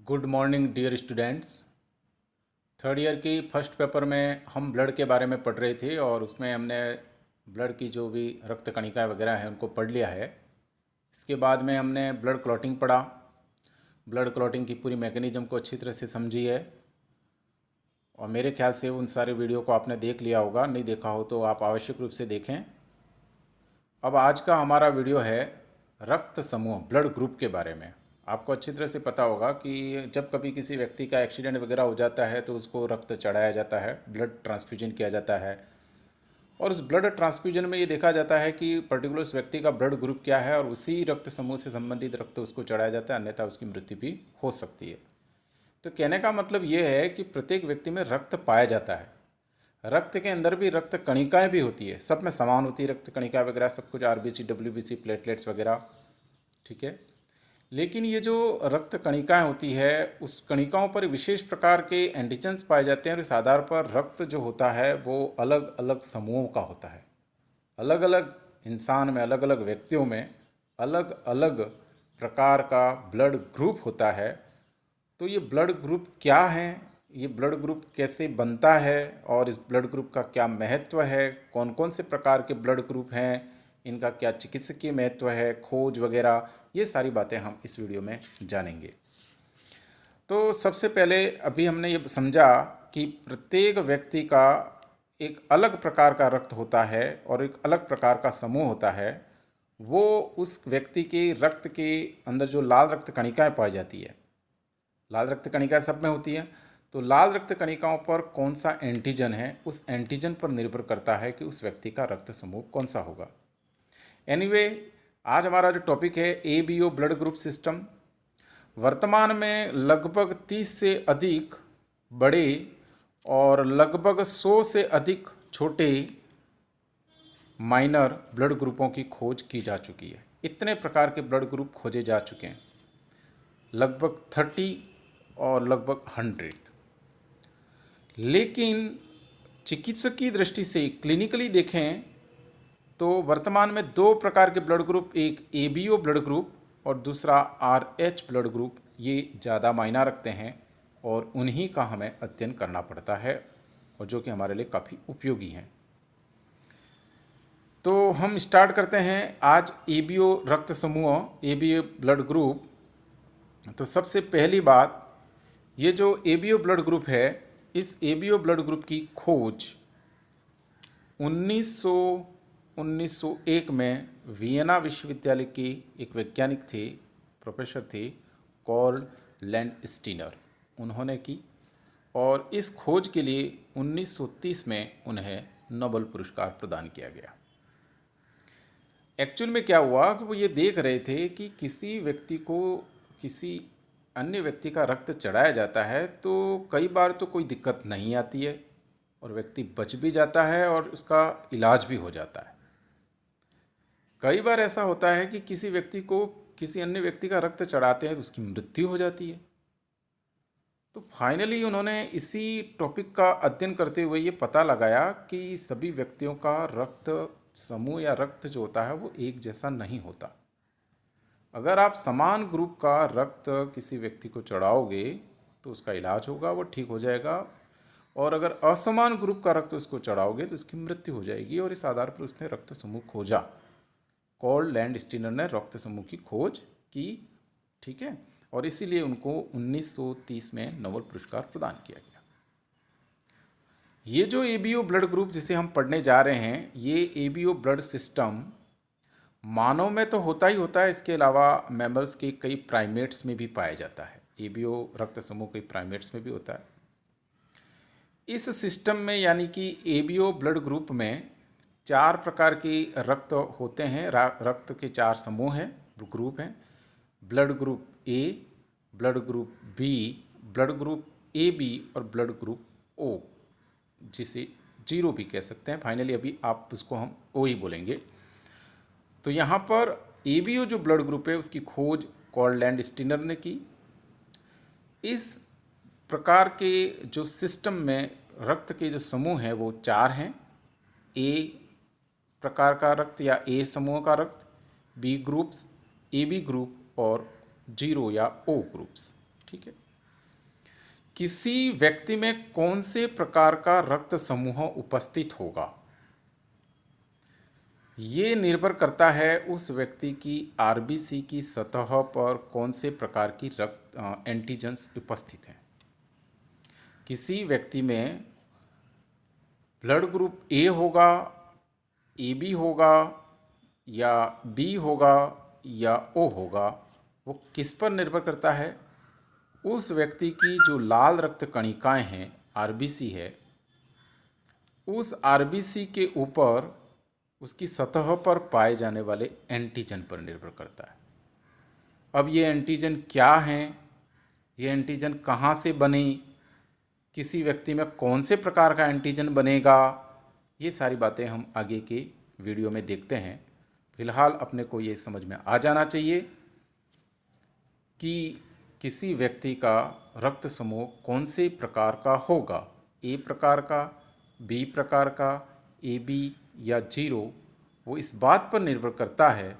Good morning dear students. Third year की first paper में हम ब्लड के बारे में पढ़ रहे थे और उसमें हमने ब्लड की जो भी रक्त कणिकाएं वगैरह हैं उनको पढ़ लिया है। इसके बाद में हमने ब्लड क्लॉटिंग पढ़ा। ब्लड क्लॉटिंग की पूरी मैकेनिज़्म को अच्छी तरह से समझी है और मेरे ख्याल से उन सारे वीडियो को आपने देख लिया होगा। नहीं देखा हो तो आप आवश्यक रूप से देखें। अब आज का हमारा वीडियो है रक्त समूह, ब्लड ग्रुप के बारे में। आपको अच्छी तरह से पता होगा कि जब कभी किसी व्यक्ति का एक्सीडेंट वगैरह हो जाता है तो उसको रक्त चढ़ाया जाता है, ब्लड ट्रांसफ्यूजन किया जाता है और उस ब्लड ट्रांसफ्यूजन में ये देखा जाता है कि पर्टिकुलर उस व्यक्ति का ब्लड ग्रुप क्या है और उसी रक्त समूह से संबंधित रक्त उसको चढ़ाया जाता है, अन्यथा उसकी मृत्यु भी हो सकती है। तो कहने का मतलब ये है कि प्रत्येक व्यक्ति में रक्त पाया जाता है। रक्त के अंदर भी रक्त कणिकाएं भी होती है, सब में समान होती है रक्त कणिका वगैरह सब कुछ, आरबीसी, डब्ल्यूबीसी, प्लेटलेट्स वगैरह, ठीक है। लेकिन ये जो रक्त कणिकाएं होती है उस कणिकाओं पर विशेष प्रकार के एंटीजेंस पाए जाते हैं और इस आधार पर रक्त जो होता है वो अलग अलग समूहों का होता है। अलग अलग इंसान में, अलग अलग व्यक्तियों में अलग अलग प्रकार का ब्लड ग्रुप होता है। तो ये ब्लड ग्रुप क्या है, ये ब्लड ग्रुप कैसे बनता है और इस ब्लड ग्रुप का क्या महत्व है, कौन कौन से प्रकार के ब्लड ग्रुप हैं, इनका क्या चिकित्सकीय महत्व है, खोज वगैरह, ये सारी बातें हम इस वीडियो में जानेंगे। तो सबसे पहले अभी हमने ये समझा कि प्रत्येक व्यक्ति का एक अलग प्रकार का रक्त होता है और एक अलग प्रकार का समूह होता है। वो उस व्यक्ति के रक्त के अंदर जो लाल रक्त कणिकाएं पाई जाती है, लाल रक्त कणिकाएं सब में होती है, तो लाल रक्त कणिकाओं पर कौन सा एंटीजन है उस एंटीजन पर निर्भर करता है कि उस व्यक्ति का रक्त समूह कौन सा होगा। एनीवे, आज हमारा जो टॉपिक है एबीओ ब्लड ग्रुप सिस्टम। वर्तमान में लगभग 30 से अधिक बड़े और लगभग 100 से अधिक छोटे माइनर ब्लड ग्रुपों की खोज की जा चुकी है। इतने प्रकार के ब्लड ग्रुप खोजे जा चुके हैं, लगभग 30 और लगभग 100। लेकिन चिकित्सकीय दृष्टि से क्लिनिकली देखें तो वर्तमान में दो प्रकार के ब्लड ग्रुप, एक एबीओ ब्लड ग्रुप और दूसरा आरएच ब्लड ग्रुप, ये ज़्यादा मायना रखते हैं और उन्हीं का हमें अध्ययन करना पड़ता है और जो कि हमारे लिए काफ़ी उपयोगी हैं। तो हम स्टार्ट करते हैं आज एबीओ रक्त समूह, एबीओ ब्लड ग्रुप। तो सबसे पहली बात, ये जो एबीओ ब्लड ग्रुप है, इस एबीओ ब्लड ग्रुप की खोज 1901 में वियना विश्वविद्यालय की एक वैज्ञानिक थे, प्रोफेसर थे कार्ल लैंडस्टीनर, उन्होंने की और इस खोज के लिए 1930 में उन्हें नोबेल पुरस्कार प्रदान किया गया। एक्चुअल में क्या हुआ कि वो ये देख रहे थे कि किसी व्यक्ति को किसी अन्य व्यक्ति का रक्त चढ़ाया जाता है तो कई बार तो कोई दिक्कत नहीं आती है और व्यक्ति बच भी जाता है और उसका इलाज भी हो जाता है। कई बार ऐसा होता है कि किसी व्यक्ति को किसी अन्य व्यक्ति का रक्त चढ़ाते हैं तो उसकी मृत्यु हो जाती है। तो फाइनली उन्होंने इसी टॉपिक का अध्ययन करते हुए ये पता लगाया कि सभी व्यक्तियों का रक्त समूह या रक्त जो होता है वो एक जैसा नहीं होता। अगर आप समान ग्रुप का रक्त किसी व्यक्ति को चढ़ाओगे तो उसका इलाज होगा, वो ठीक हो जाएगा, और अगर असमान ग्रुप का रक्त उसको चढ़ाओगे तो उसकी मृत्यु हो जाएगी। और इस आधार पर उसने रक्त समूह खोजा, कार्ल लैंडस्टीनर ने रक्त समूह की खोज की, ठीक है, और इसीलिए उनको 1930 में नोबेल पुरस्कार प्रदान किया गया। ये जो एबीओ ब्लड ग्रुप जिसे हम पढ़ने जा रहे हैं, ये एबीओ ब्लड सिस्टम मानव में तो होता ही होता है, इसके अलावा मैमल्स के कई प्राइमेट्स में भी पाया जाता है। एबीओ रक्त समूह कई प्राइमेट्स में भी होता है। इस सिस्टम में यानी कि एबीओ ब्लड ग्रुप में 4 प्रकार के रक्त होते हैं। रक्त के 4 समूह हैं, ग्रुप हैं। Blood group A, blood group B, blood group A B और ब्लड ग्रुप ओ, जिसे जीरो भी कह सकते हैं। फाइनली अभी आप उसको हम ओ ही बोलेंगे। तो यहाँ पर एबीओ जो ब्लड ग्रुप है उसकी खोज कार्ल लैंडस्टीनर ने की। इस प्रकार के जो सिस्टम में रक्त के जो समूह हैं वो 4 हैं। ए प्रकार का रक्त या ए समूह का रक्त, B groups, A B group और जीरो या ओ ग्रुप्स, ठीक है। किसी व्यक्ति में कौन से प्रकार का रक्त समूह उपस्थित होगा? ये निर्भर करता है उस व्यक्ति की आरबीसी की सतह पर कौन से प्रकार की रक्त एंटीजन्स उपस्थित हैं। किसी व्यक्ति में ब्लड ग्रुप ए होगा, ए बी होगा, या बी होगा, या ओ होगा, वो किस पर निर्भर करता है? उस व्यक्ति की जो लाल रक्त कणिकाएं हैं, आरबीसी है, उस आरबीसी के ऊपर उसकी सतह पर पाए जाने वाले एंटीजन पर निर्भर करता है। अब ये एंटीजन क्या हैं, ये एंटीजन कहाँ से बने, किसी व्यक्ति में कौन से प्रकार का एंटीजन बनेगा, ये सारी बातें हम आगे के वीडियो में देखते हैं। फिलहाल अपने को ये समझ में आ जाना चाहिए कि किसी व्यक्ति का रक्त समूह कौन से प्रकार का होगा, ए प्रकार का, बी प्रकार का, ए बी या जीरो। वो इस बात पर निर्भर करता है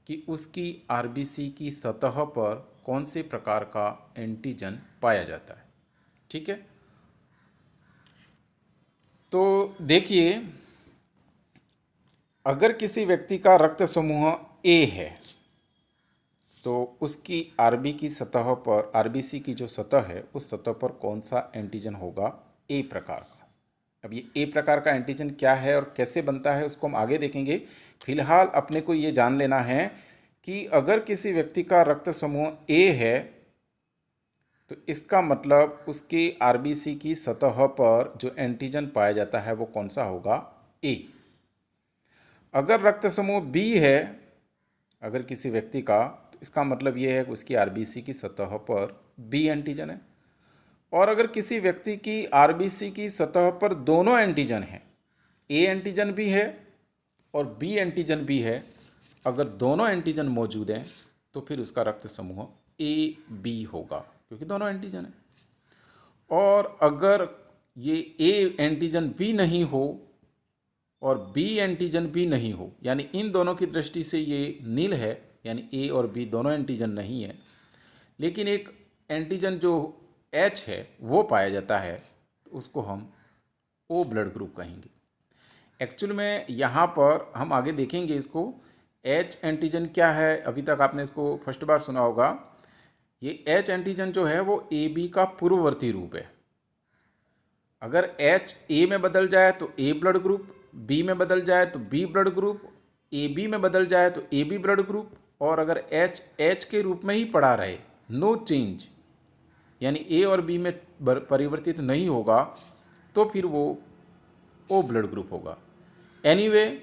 कि उसकी आरबीसी की सतह पर कौन से प्रकार का एंटीजन पाया जाता है। ठीक है, तो देखिए, अगर किसी व्यक्ति का रक्त समूह ए है तो उसकी आरबी की सतह पर, आरबीसी की जो सतह है उस सतह पर कौन सा एंटीजन होगा? ए प्रकार का। अब ये ए प्रकार का एंटीजन क्या है और कैसे बनता है उसको हम आगे देखेंगे। फिलहाल अपने को ये जान लेना है कि अगर किसी व्यक्ति का रक्त समूह ए है तो इसका मतलब उसके आरबीसी की सतह पर जो एंटीजन पाया जाता है वो कौन सा होगा? ए। अगर रक्त समूह बी है अगर किसी व्यक्ति का, तो इसका मतलब ये है कि उसकी आरबीसी की सतह पर बी एंटीजन है। और अगर किसी व्यक्ति की आरबीसी की सतह पर दोनों एंटीजन हैं, ए एंटीजन भी है और बी एंटीजन भी है, अगर दोनों एंटीजन मौजूद हैं तो फिर उसका रक्त समूह ए बी होगा, क्योंकि दोनों एंटीजन हैं। और अगर ये ए एंटीजन भी नहीं हो और बी एंटीजन भी नहीं हो, यानी इन दोनों की दृष्टि से ये नील है, यानी ए और बी दोनों एंटीजन नहीं है, लेकिन एक एंटीजन जो एच है वो पाया जाता है, तो उसको हम ओ ब्लड ग्रुप कहेंगे। एक्चुअल में यहाँ पर हम आगे देखेंगे इसको। एच एंटीजन क्या है, अभी तक आपने इसको फर्स्ट बार सुना होगा। ये एच एंटीजन जो है वो ए बी का पूर्ववर्ती रूप है। अगर एच ए में बदल जाए तो ए ब्लड ग्रुप, बी में बदल जाए तो B blood group, A B में बदल जाए तो ए बी ब्लड ग्रुप, और अगर एच एच के रूप में ही पड़ा रहे, नो चेंज, यानी ए और बी में परिवर्तित नहीं होगा, तो फिर वो ओ ब्लड ग्रुप होगा। एनीवे,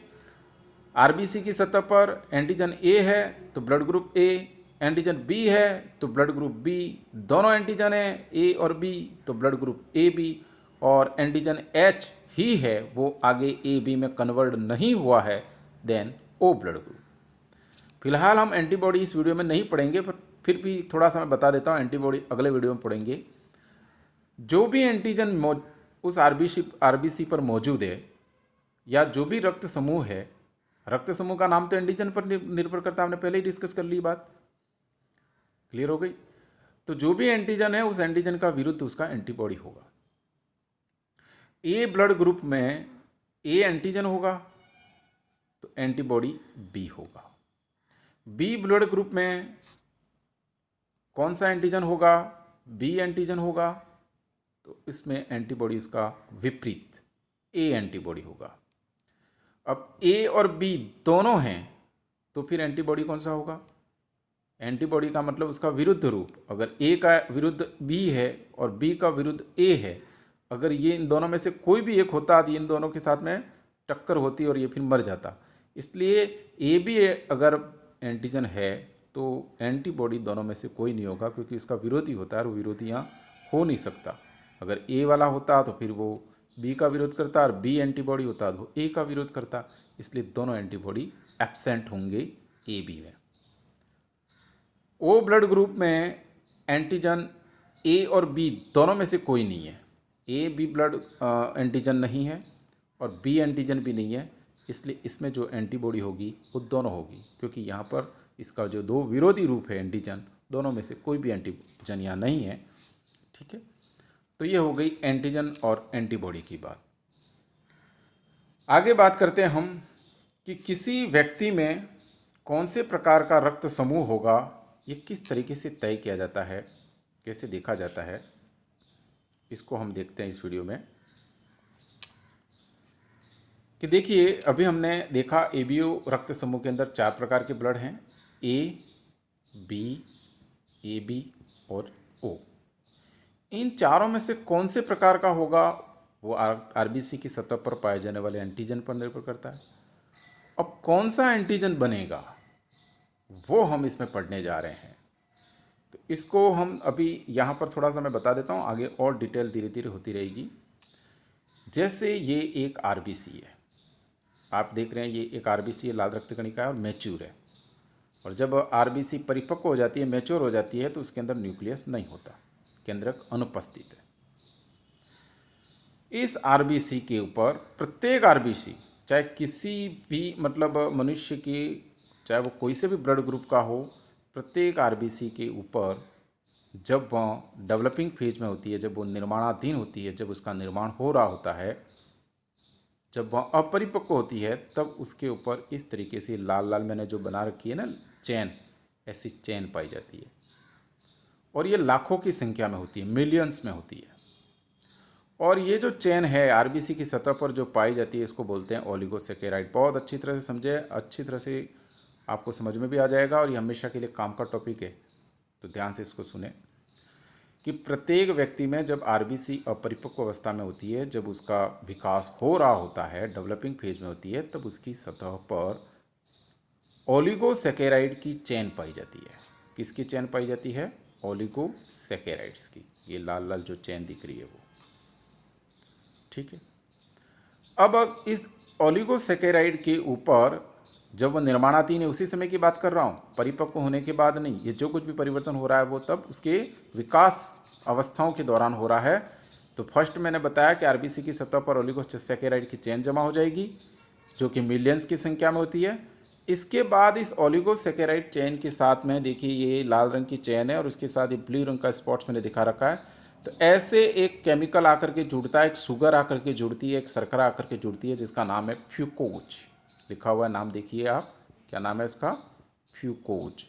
आरबीसी की सतह पर एंटीजन ए है तो blood group A, antigen B है तो ब्लड ग्रुप बी, दोनों एंटीजन है ए और बी तो ब्लड ग्रुप ए बी, और एंटीजन एच ही है वो आगे ए बी में कन्वर्ट नहीं हुआ है, देन ओ ब्लड ग्रुप। फिलहाल हम एंटीबॉडी इस वीडियो में नहीं पढ़ेंगे, पर फिर भी थोड़ा सा मैं बता देता हूँ, एंटीबॉडी अगले वीडियो में पढ़ेंगे। जो भी एंटीजन उस आरबीसी पर मौजूद है, या जो भी रक्त समूह है, रक्त समूह का नाम तो एंटीजन पर निर्भर करता है, हमने पहले ही डिस्कस कर ली, बात क्लियर हो गई। तो जो भी एंटीजन है उस एंटीजन का विरुद्ध उसका एंटीबॉडी होगा। ए ब्लड ग्रुप में ए एंटीजन होगा तो एंटीबॉडी बी होगा। बी ब्लड ग्रुप में कौन सा एंटीजन होगा? बी एंटीजन होगा, तो इसमें एंटीबॉडी उसका विपरीत ए एंटीबॉडी होगा। अब ए और बी दोनों हैं तो फिर एंटीबॉडी कौन सा होगा? एंटीबॉडी का मतलब उसका विरुद्ध रूप। अगर ए का विरुद्ध बी है और बी का विरुद्ध ए है, अगर ये इन दोनों में से कोई भी एक होता तो इन दोनों के साथ में टक्कर होती और ये फिर मर जाता। इसलिए ए बी अगर एंटीजन है तो एंटीबॉडी दोनों में से कोई नहीं होगा, क्योंकि उसका विरोधी होता है और विरोधी यहाँ हो नहीं सकता। अगर ए वाला होता तो फिर वो बी का विरोध करता, और बी एंटीबॉडी होता तो ए का विरोध करता, इसलिए दोनों एंटीबॉडी एब्सेंट होंगे ए बी में। ओ ब्लड ग्रुप में एंटीजन ए और बी दोनों में से कोई नहीं है। ए बी ब्लड एंटीजन नहीं है और बी एंटीजन भी नहीं है, इसलिए इसमें जो एंटीबॉडी होगी वो दोनों होगी, क्योंकि यहाँ पर इसका जो दो विरोधी रूप है एंटीजन, दोनों में से कोई भी एंटीजन यहाँ नहीं है। ठीक है, तो ये हो गई एंटीजन और एंटीबॉडी की बात। आगे बात करते हैं हम कि किसी व्यक्ति में कौन से प्रकार का रक्त समूह होगा, ये किस तरीके से तय किया जाता है, कैसे देखा जाता है, इसको हम देखते हैं इस वीडियो में। कि देखिए, अभी हमने देखा एबीओ रक्त समूह के अंदर 4 प्रकार के ब्लड हैं, ए, बी, ए बी और ओ। इन चारों में से कौन से प्रकार का होगा वो आरबीसी की सतह पर पाए जाने वाले एंटीजन पर निर्भर करता है। अब कौन सा एंटीजन बनेगा वो हम इसमें पढ़ने जा रहे हैं। तो इसको हम अभी यहाँ पर थोड़ा सा मैं बता देता हूँ, आगे और डिटेल धीरे धीरे होती रहेगी। जैसे ये एक आरबीसी है, आप देख रहे हैं ये एक आरबीसी है, लाल रक्त कणिका है और मैच्योर है। और जब आरबीसी परिपक्व हो जाती है, मैच्योर हो जाती है, तो उसके अंदर न्यूक्लियस नहीं होता, केंद्रक अनुपस्थित है। इस आरबीसी के ऊपर प्रत्येक आरबीसी, चाहे किसी भी मतलब मनुष्य की, चाहे वो कोई से भी ब्लड ग्रुप का हो, प्रत्येक आरबीसी के ऊपर जब वह डेवलपिंग फेज में होती है, जब वो निर्माणाधीन होती है, जब उसका निर्माण हो रहा होता है, जब वह अपरिपक्व होती है, तब उसके ऊपर इस तरीके से लाल लाल मैंने जो बना रखी है ना चेन, ऐसी चेन पाई जाती है। और ये लाखों की संख्या में होती है, मिलियंस में होती है। और ये जो चेन है आरबीसी की सतह पर जो पाई जाती है, इसको बोलते हैं ओलिगोसैकेराइड। बहुत अच्छी तरह से समझे, अच्छी तरह से आपको समझ में भी आ जाएगा और ये हमेशा के लिए काम का टॉपिक है, तो ध्यान से इसको सुने। कि प्रत्येक व्यक्ति में जब आरबीसी अपरिपक्व अवस्था में होती है, जब उसका विकास हो रहा होता है, डेवलपिंग फेज में होती है, तब उसकी सतह पर ओलिगोसैकेराइड की चेन पाई जाती है। किसकी चेन पाई जाती है? ओलिगोसैकेराइड्स की। ये लाल लाल जो चेन दिख रही है वो, ठीक है। अब इस ओलिगोसैकेराइड के ऊपर जब वो निर्माणाधीन है, उसी समय की बात कर रहा हूँ, परिपक्व होने के बाद नहीं। ये जो कुछ भी परिवर्तन हो रहा है वो तब उसके विकास अवस्थाओं के दौरान हो रहा है। तो फर्स्ट मैंने बताया कि आरबीसी की सतह पर ओलिगोसैकेराइड की चेन जमा हो जाएगी, जो कि मिलियंस की संख्या में होती है। इसके बाद इस ओलिगोसैकेराइड चेन के साथ में देखिए ये लाल रंग की चेन है और उसके साथ ये ब्लू रंग का स्पॉट्स मैंने दिखा रखा है। तो ऐसे एक केमिकल आकर के जुड़ता है, एक शुगर आकर के जुड़ती है, एक शर्करा आकर के जुड़ती है, जिसका नाम है फ्यूकोज। लिखा हुआ नाम देखिए आप, क्या नाम है इसका? फ्यूकोज।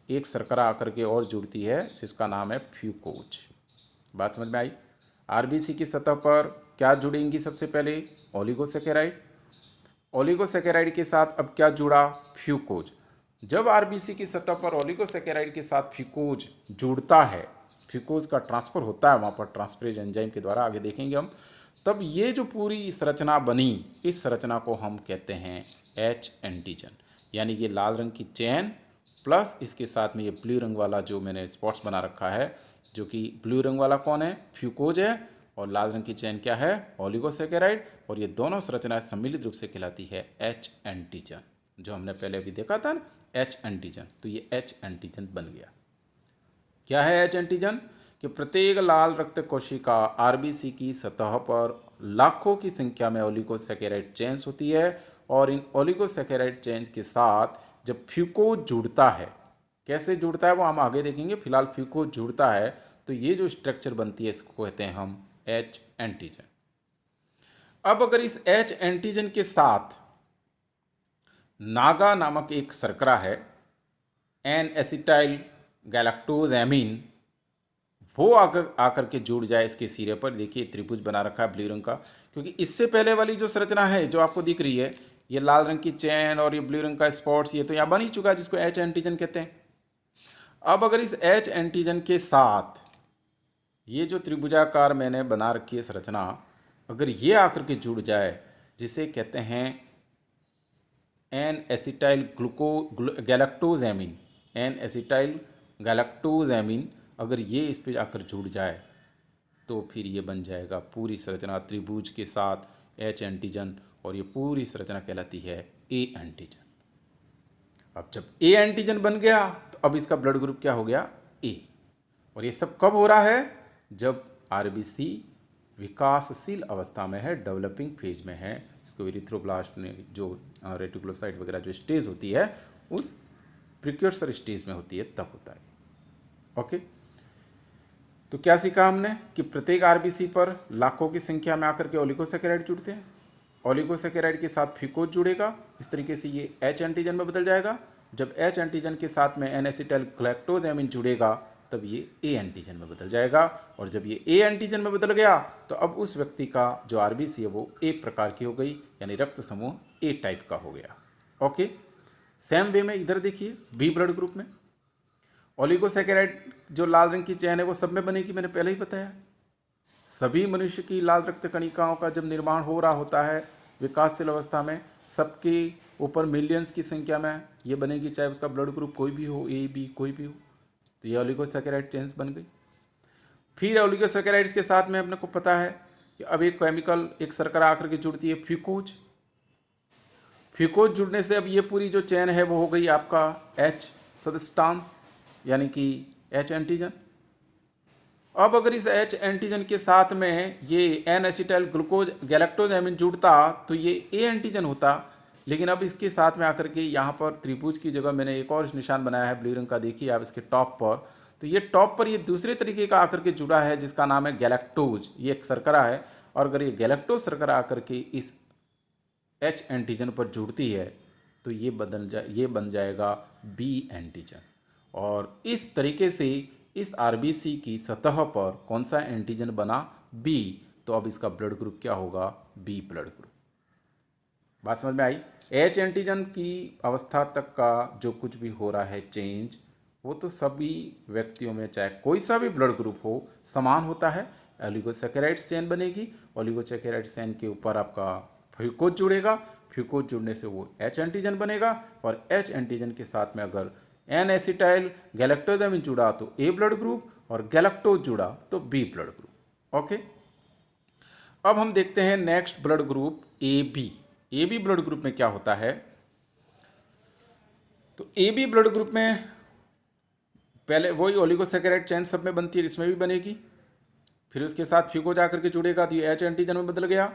एक शर्करा आकर के और जुड़ती है जिसका नाम है फ्यूकोज। बात समझ में आई? आरबीसी की सतह पर क्या जुड़ेंगी? सबसे पहले ओलिगोसैकेराइड। ओलिगोसैकेराइड के साथ अब क्या जुड़ा? फ्यूकोज। जब आरबीसी की सतह पर ओलिगोसैकेराइड के साथ फ्यूकोज जुड़ता है, फ्यूकोज का ट्रांसफर होता है वहाँ पर ट्रांसफरेज एंजाइम के द्वारा, आगे देखेंगे हम, तब ये जो पूरी संरचना बनी, इस संरचना को हम कहते हैं एच एंटीजन। यानी ये लाल रंग की चेन प्लस इसके साथ में ये ब्लू रंग वाला जो मैंने स्पॉट्स बना रखा है, जो कि ब्लू रंग वाला कौन है? फ्यूकोज है। और लाल रंग की चेन क्या है? ओलिगोसैकेराइड। और ये दोनों संरचनाएं सम्मिलित रूप से कहलाती है एच एंटीजन, जो हमने पहले अभी देखा था ना, एच एंटीजन। तो ये एच एंटीजन बन गया। क्या है एच एंटीजन? कि प्रत्येक लाल रक्त कोशिका आरबीसी की सतह पर लाखों की संख्या में ओलिगोसैकेराइड चेन्स होती है और इन ओलिगोसैकेराइड चेन्स के साथ जब फ्यूकोज जुड़ता है, कैसे जुड़ता है वो हम आगे देखेंगे। फिलहाल फ्यूकोज जुड़ता है तो ये जो स्ट्रक्चर बनती है इसको कहते हैं हम एच एंटीजन। अब अगर इस एच एंटीजन के साथ नागा नामक एक शर्करा है, एन एसिटाइल गैलेक्टोज एमीन, वो आकर के जुड़ जाए इसके सिरे पर। देखिए त्रिभुज बना रखा है ब्लू रंग का, क्योंकि इससे पहले वाली जो संरचना है जो आपको दिख रही है, ये लाल रंग की चेन और ये ब्लू रंग का स्पॉट्स, ये तो यहाँ बन ही चुका है, जिसको एच एंटीजन कहते हैं। अब अगर इस एच एंटीजन के साथ ये जो त्रिभुजाकार मैंने बना रखी है संरचना, अगर ये आकर के जुड़ जाए, जिसे कहते हैं N acetyl galactose amine, N acetyl galactose amine, अगर ये इस पे आकर जुड़ जाए तो फिर ये बन जाएगा पूरी संरचना त्रिभुज के साथ एच एंटीजन, और ये पूरी संरचना कहलाती है ए एंटीजन। अब जब ए एंटीजन बन गया तो अब इसका ब्लड ग्रुप क्या हो गया? ए। और ये सब कब हो रहा है? जब आरबीसी विकासशील अवस्था में है, डेवलपिंग फेज में है। इसको एरिथ्रोब्लास्ट ने जो रेटिकुलोसाइट वगैरह जो स्टेज होती है, उस प्रिक्योर्सर स्टेज में होती है, तब होता है। ओके। तो क्या सीखा हमने कि प्रत्येक आरबीसी पर लाखों की संख्या में आकर के ओलिगोसैकेराइड जुड़ते हैं। ओलिगोसैकेराइड के साथ फिकोज जुड़ेगा, इस तरीके से ये एच एंटीजन में बदल जाएगा। जब एच एंटीजन के साथ में एन एसिटाइल ग्लैक्टोज एमीन जुड़ेगा तब ये ए एंटीजन में बदल जाएगा, और जब ये ए एंटीजन में बदल गया तो अब उस व्यक्ति का जो आरबीसी है वो ए प्रकार की हो गई, यानी रक्त समूह ए टाइप का हो गया। ओके, सेम वे में इधर देखिए बी ब्लड ग्रुप में ओलिगोसैकेराइड जो लाल रंग की चेन है वो सब में बनेगी, मैंने पहले ही बताया। सभी मनुष्य की लाल रक्त कणिकाओं का जब निर्माण हो रहा होता है विकासशील अवस्था में, सबके ऊपर मिलियंस की संख्या में ये बनेगी, चाहे उसका ब्लड ग्रुप कोई भी हो, ए बी कोई भी हो। तो ये ओलिगोसैकेराइड चेन्स बन गई। फिर ओलिगोसैकेराइड्स के साथ में अपने को पता है कि अब एक केमिकल, एक शर्करा आकर के जुड़ती है फ्यूकोज। फ्यूकोज जुड़ने से अब ये पूरी जो चेन है वो हो गई आपका एच सबस्टांस, यानी कि एच एंटीजन। अब अगर इस एच एंटीजन के साथ में ये N acetyl glucose galactose amine जुड़ता तो ये ए एंटीजन होता, लेकिन अब इसके साथ में आकर के यहाँ पर त्रिभुज की जगह मैंने एक और निशान बनाया है ब्लू रंग का, देखिए आप इसके टॉप पर। तो ये टॉप पर ये दूसरे तरीके का आकर के जुड़ा है जिसका नाम है गैलेक्टोज, ये एक शर्करा है, और अगर ये गैलेक्टोज शर्करा आकर के इस एच एंटीजन पर जुड़ती है तो ये बन जाएगा बी एंटीजन, और इस तरीके से इस आरबीसी की सतह पर कौन सा एंटीजन बना, बी। तो अब इसका ब्लड ग्रुप क्या होगा, बी ब्लड ग्रुप। बात समझ में आई। एच एंटीजन की अवस्था तक का जो कुछ भी हो रहा है चेंज, वो तो सभी व्यक्तियों में चाहे कोई सा भी ब्लड ग्रुप हो समान होता है। ओलिगोसैकेराइड्स चेन बनेगी, ओलिगोसैकेराइड्स चेन के ऊपर आपका फ्यूकोज जुड़ेगा, फ्यूकोज जुड़ने से वो एच एंटीजन बनेगा, और एच एंटीजन के साथ में अगर एन एसिटाइल गैलेक्टोज एमीन जुड़ा तो ए ब्लड ग्रुप, और गैलेक्टोज जुड़ा तो बी ब्लड ग्रुप। ओके, अब हम देखते हैं next blood group A B. A B blood group में क्या होता है, तो ए बी ब्लड ग्रुप में पहले वही ओलिगोसैकेराइड चेन सब में बनती है, इसमें भी बनेगी, फिर उसके साथ फ्यूकोज आकर के जुड़ेगा तो ये एच एंटीजन में बदल गया।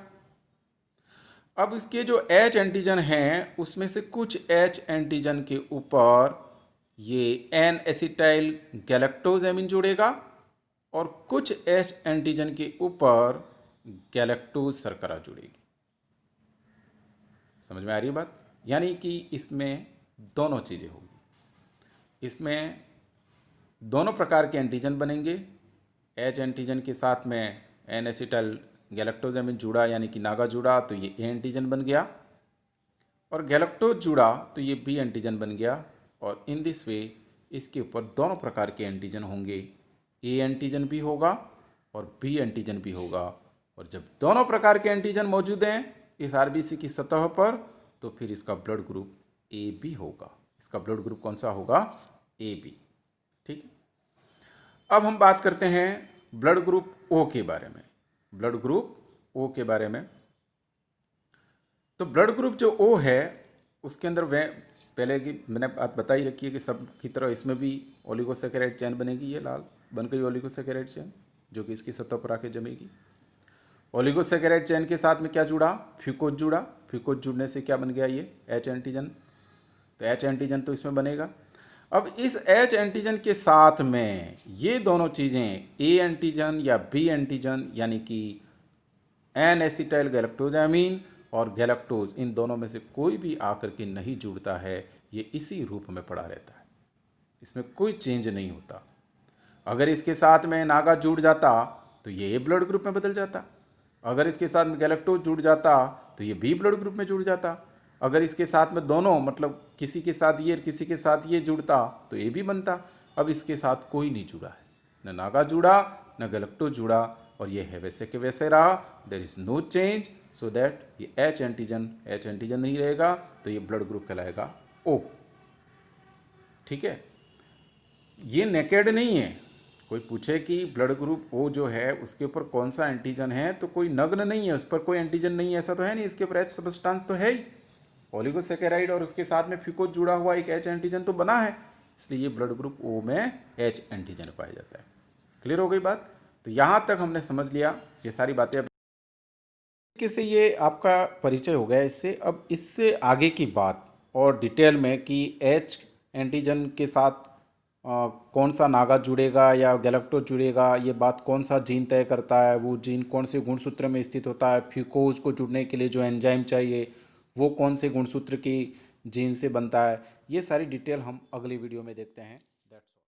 अब इसके जो एच एंटीजन हैं उसमें से कुछ एच एंटीजन के ऊपर ये एन एसिटाइल गैलेक्टोज एमीन जुड़ेगा, और कुछ एच एंटीजन के ऊपर गैलेक्टोज शर्करा जुड़ेगी। समझ में आ रही है बात, यानी कि इसमें दोनों चीज़ें होगी, इसमें दोनों प्रकार के एंटीजन बनेंगे। एच एंटीजन के साथ में एन एसिटाइल गैलेक्टोज एमीन जुड़ा यानी कि नागा जुड़ा तो ये ए एंटीजन बन गया, और गैलेक्टोज जुड़ा तो ये बी एंटीजन बन गया, और इन दिस वे इसके ऊपर दोनों प्रकार के एंटीजन होंगे, ए एंटीजन भी होगा और बी एंटीजन भी होगा। और जब दोनों प्रकार के एंटीजन मौजूद हैं इस आरबीसी की सतह पर तो फिर इसका ब्लड ग्रुप ए बी होगा। इसका ब्लड ग्रुप कौन सा होगा, ए बी। ठीक है, अब हम बात करते हैं ब्लड ग्रुप ओ के बारे में। ब्लड ग्रुप ओ के बारे में, तो ब्लड ग्रुप जो ओ है उसके अंदर वह पहले की मैंने बात बताई रखी है कि सब की तरह इसमें भी ओलिगोसैकेराइड चेन बनेगी। ये लाल बन गई ओलिगोसैकेराइड चेन जो कि इसकी सतह पर आके जमेगी। ओलिगोसैकेराइड चेन के साथ में क्या जुड़ा, फ्यूकोज जुड़ा। फ्यूकोज जुड़ने से क्या बन गया, ये एच एंटीजन। तो एच एंटीजन तो इसमें बनेगा। अब इस एच एंटीजन के साथ में ये दोनों चीज़ें ए एंटीजन या बी एंटीजन यानी कि एन एसिटाइल गैलेक्टोजामीन और गैलेक्टोज, इन दोनों में से कोई भी आकर के नहीं जुड़ता है, ये इसी रूप में पड़ा रहता है, इसमें कोई चेंज नहीं होता। अगर इसके साथ में नागा जुड़ जाता तो ये ए ब्लड ग्रुप में बदल जाता, अगर इसके साथ में गैलेक्टोज जुड़ जाता तो ये बी ब्लड ग्रुप में जुड़ जाता, अगर इसके साथ में दोनों मतलब किसी के साथ ये किसी के साथ ये जुड़ता तो ए भी बनता। अब इसके साथ कोई नहीं जुड़ा है, न नागा जुड़ा न गैलेक्टोज जुड़ा, और ये है वैसे के वैसे रहा। There is no change, so that ये एच एंटीजन नहीं रहेगा, तो ये ब्लड ग्रुप कहलाएगा ओ। ठीक है, ये नेकेड नहीं है। कोई पूछे कि ब्लड ग्रुप ओ जो है उसके ऊपर कौन सा एंटीजन है, तो कोई नग्न नहीं है, उस पर कोई एंटीजन नहीं है, ऐसा तो है नहीं। इसके ऊपर एच सबस्टांस तो है ही, ओलिगोसैकेराइड और उसके साथ में फ्यूकोज जुड़ा हुआ एक एच एंटीजन तो बना है, इसलिए ये ब्लड ग्रुप ओ में एच एंटीजन पाया जाता है। क्लियर हो गई बात। तो यहाँ तक हमने समझ लिया ये सारी बातें। से ये आपका परिचय हो गया इससे। अब इससे आगे की बात और डिटेल में कि एच एंटीजन के साथ कौन सा नागा जुड़ेगा या गैलेक्टोज जुड़ेगा, ये बात कौन सा जीन तय करता है, वो जीन कौन से गुणसूत्र में स्थित होता है, फ्यूकोज को जुड़ने के लिए जो एंजाइम चाहिए वो कौन से गुणसूत्र की जीन से बनता है, ये सारी डिटेल हम अगली वीडियो में देखते हैं।